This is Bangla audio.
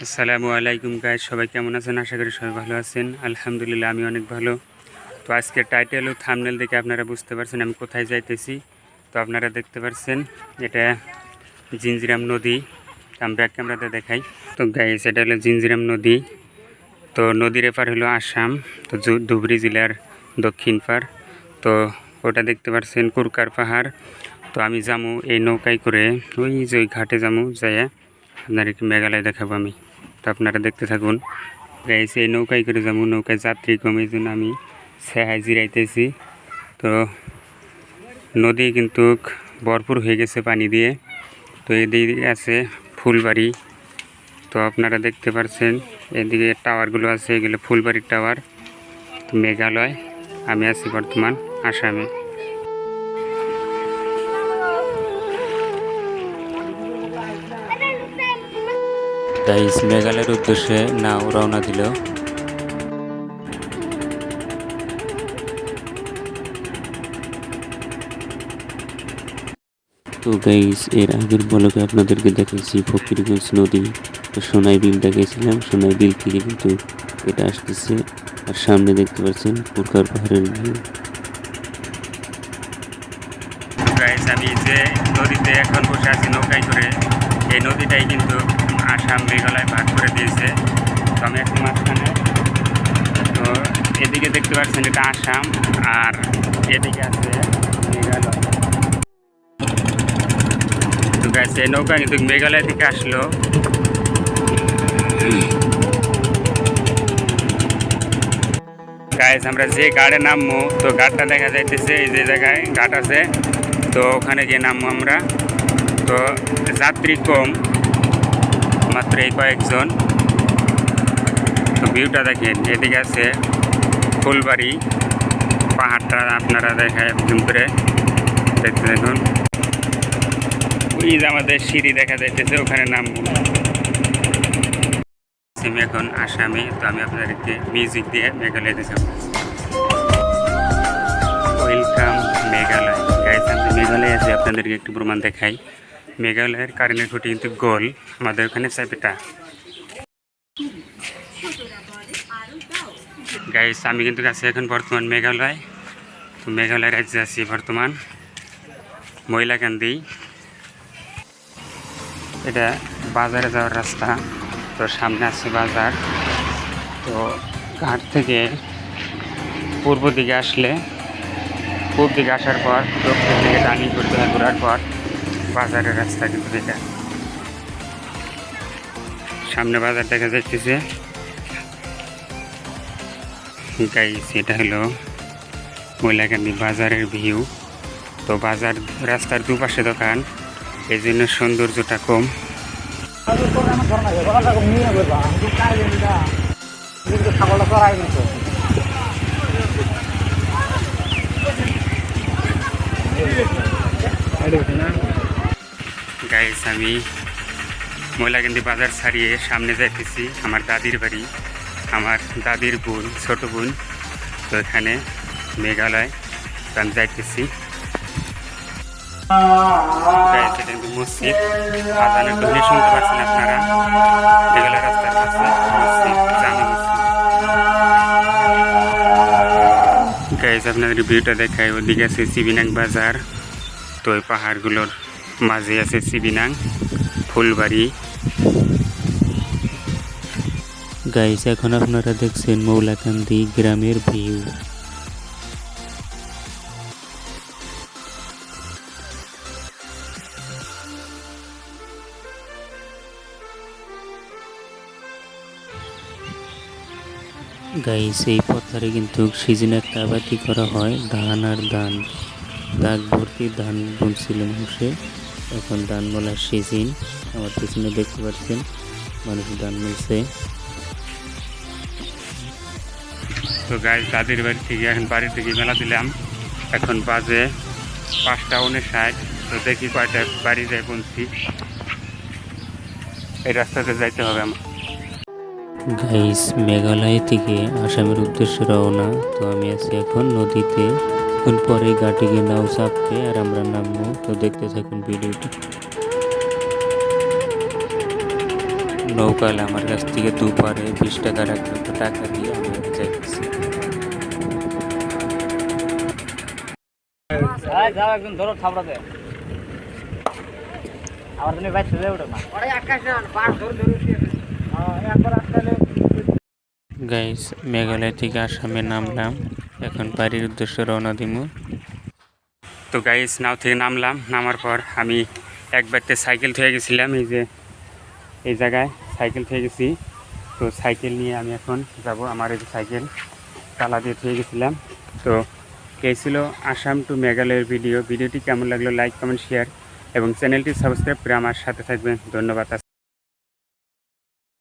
আসসালামু আলাইকুম গাইস, সবাই কেমন আছেন? আশা করি সবাই ভালো আছেন। আলহামদুলিল্লাহ, আমি অনেক ভালো। তো আজকের টাইটেল ও থাম্বনেল দেখে আপনারা বুঝতে পারছেন আমি কোথায় যাইতেছি। তো আপনারা দেখতে পাচ্ছেন এটা জিঞ্জিরাম নদী। আমি ব্যাক ক্যামেরাতে দেখাই। তো গাইস, এটা হলো জিঞ্জিরাম নদী। তো নদীর এপার হলো আসাম, তো ধুবড়ী জেলার দক্ষিণ পার। তো ওটা দেখতে পাচ্ছেন কুরকার পাহাড়। তো আমি যামু এই নৌকায় করে, ওই যে ওই ঘাটে যামু, যাই আপনার একটু মেঘালয় দেখাবো আমি। তো আপনারা দেখতে থাকুন গাইস। এই নৌকায় করে যাবো, নৌকায় যাত্রী কমে জন্য আমি সেহায় জিরাইতেছি। তো নদী কিন্তু ভরপুর হয়ে গেছে পানি দিয়ে। তো এদিকে আছে ফুলবাড়ি। তো আপনারা দেখতে পাচ্ছেন এদিকে টাওয়ারগুলো আছে, এগুলো ফুলবাড়ির টাওয়ার। তো মেঘালয়, আমি আছি বর্তমান আসামে। গাইস, মেঘালয়ের উদ্দেশ্যে নাও রওনা দিল। তো গাইস, এর আগের ব্লগে আপনাদেরকে দেখাইছি ফকিরগঞ্জ নদী। তো সোনাই বিল দেখাইছিলাম, সোনাই বিল থেকে কিন্তু এটা আসতেছে। আর সামনে দেখতে পাচ্ছেন কুরকার পাহাড়ের ভিউ। গাইস, আমি যে নদীতে এখন বসে আছি নৌকায় করে, এই নদীটাই কিন্তু আসাম মেঘালয় ভাগ করে দিয়েছে। তো আমি এখন মাঝখানে। তো এদিকে দেখতে পাচ্ছেন এটা আসাম, আর এদিকে আছে মেঘালয়। তো গাইস, এই নৌকা কিন্তু মেঘালয় থেকে আসলো। গাইস, আমরা যে ঘাটে নামবো, তো ঘাটটা দেখা যাইতেছে এই যে জায়গায় ঘাট আছে। তো ওখানে গিয়ে নামবো আমরা। তো যাত্রী কম, মাত্র এই কয়েকজন। তো ভিউটা দেখেন, এদিকে আছে ফুলবাড়ি পাহাড়টা, আপনারা দেখায় জুম করে দেখতে দেখুন। ওই যে আমাদের সিঁড়ি দেখা যাইতেছে, ওখানে নামবো। আমি এখন আসামে। তো আমি আপনাদেরকে মিউজিক দিয়ে মেঘালয় দেখাবো। ওয়েলকাম মেঘালয়। গাইস, আমি মেঘালয় আছি, আপনাদেরকে একটু প্রমাণ দেখাই। মেঘালয়ের কারেন্টের খুঁটি কিন্তু গোল, আমাদের ওখানে চাইপেটা। গাইস, আমি কিন্তু আছি এখন বর্তমান মেঘালয়। তো মেঘালয় রাজ্যে আছি বর্তমান ময়লাকান্দি। এটা বাজারে যাওয়ার রাস্তা। তো সামনে আছে বাজার। তো ঘাট থেকে পূর্ব দিকে আসলে, পূর্ব দিকে আসার পর দক্ষিণ দিকে টার্নিং করতে হয়, ঘোরার পর বাজারের রাস্তা কিন্তু এটা। সামনে বাজার দেখা যাইতেছে। গাইস, এটা হলো ময়লাকান্দি বাজারের ভিউ। তো বাজার রাস্তার দুপাশে দোকান, এই জন্য সৌন্দর্যটা কম। গাইস, আমি ময়লাকান্দি বাজার ছাড়িয়ে সামনে যাইতেছি আমার দাদির বাড়ি, আমার দাদির বোন, ছোট বোন। তো এখানে মেঘালয় আমি যাইতেছি। এটা কিন্তু মসজিদ, আজানের ধ্বনি শুনতে পাচ্ছেন আপনারা। মেঘালয় রাস্তার পাশে মসজিদ, জামে মসজিদ। গাইস, আপনাদের ভিউটা দেখায়। ওদিকে আছে চিবিনাং বাজার। তো ওই পাহাড়গুলোর মাঝে আছে চিবিনাং, ফুলবাড়ি। গাইস, এখন আপনারা দেখছেন মৌলাকান্দি গ্রামের ভিউ। গাইস, এই পথারে কিন্তু সিজনে একটা আবাদি করা হয়, ধান আর ধান। দাগ ভর্তি ধান বুনছিল মানুষে। এখন ধান বলার সিজন। আমার পিছনে দেখতে পাচ্ছেন মানুষ ধান বুনছে। তো গাইস, দাদির বাড়ি থেকে এখন বাড়ির থেকে মেলা দিলাম। এখন বাজে 5:59। তো দেখি কয়টা বাড়ি যায় পৌঁছি। এই রাস্তাতে যাইতে হবে আমার। গাইস, মেঘালয় থেকে আসামের উদ্দেশ্যে রওনা। তো আমি আছি এখন নদীতে। এখন পরে ঘাটে গিয়ে নাও চাপবে আর আমরা নামবো। তো দেখতে থাকুন ভিডিওটি। নৌকালে আমার কাছ থেকে দুপারে 20 টাকা রাখলো, তো টাকা দিয়ে আমি যাইতেছি। যাও একদম ধরো থাপড়াতে আমার জন্য বাইক চলে ওঠে না আকাশ না পার ধরে ধরে একবার আটকালে। গাইস মেঘালয় থেকে আসামে নামলাম, এখন বাড়ির উদ্দেশ্যে রওনা দিমু। তো গাইস নাও থেকে নামলাম, নামার পর আমি একবারতে সাইকেল থয়ে গেছিলাম, এই যে এই জায়গায় সাইকেল থয়ে গেছি। তো সাইকেল নিয়ে আমি এখন যাব, আমার এই সাইকেল তালা দিয়ে থয়ে গেছিলাম। তো এই ছিল আসাম টু মেঘালয়ের ভিডিওটি কেমন লাগলো লাইক কমেন্ট শেয়ার এবং চ্যানেলটি সাবস্ক্রাইব করে আমার সাথে থাকবেন। ধন্যবাদ।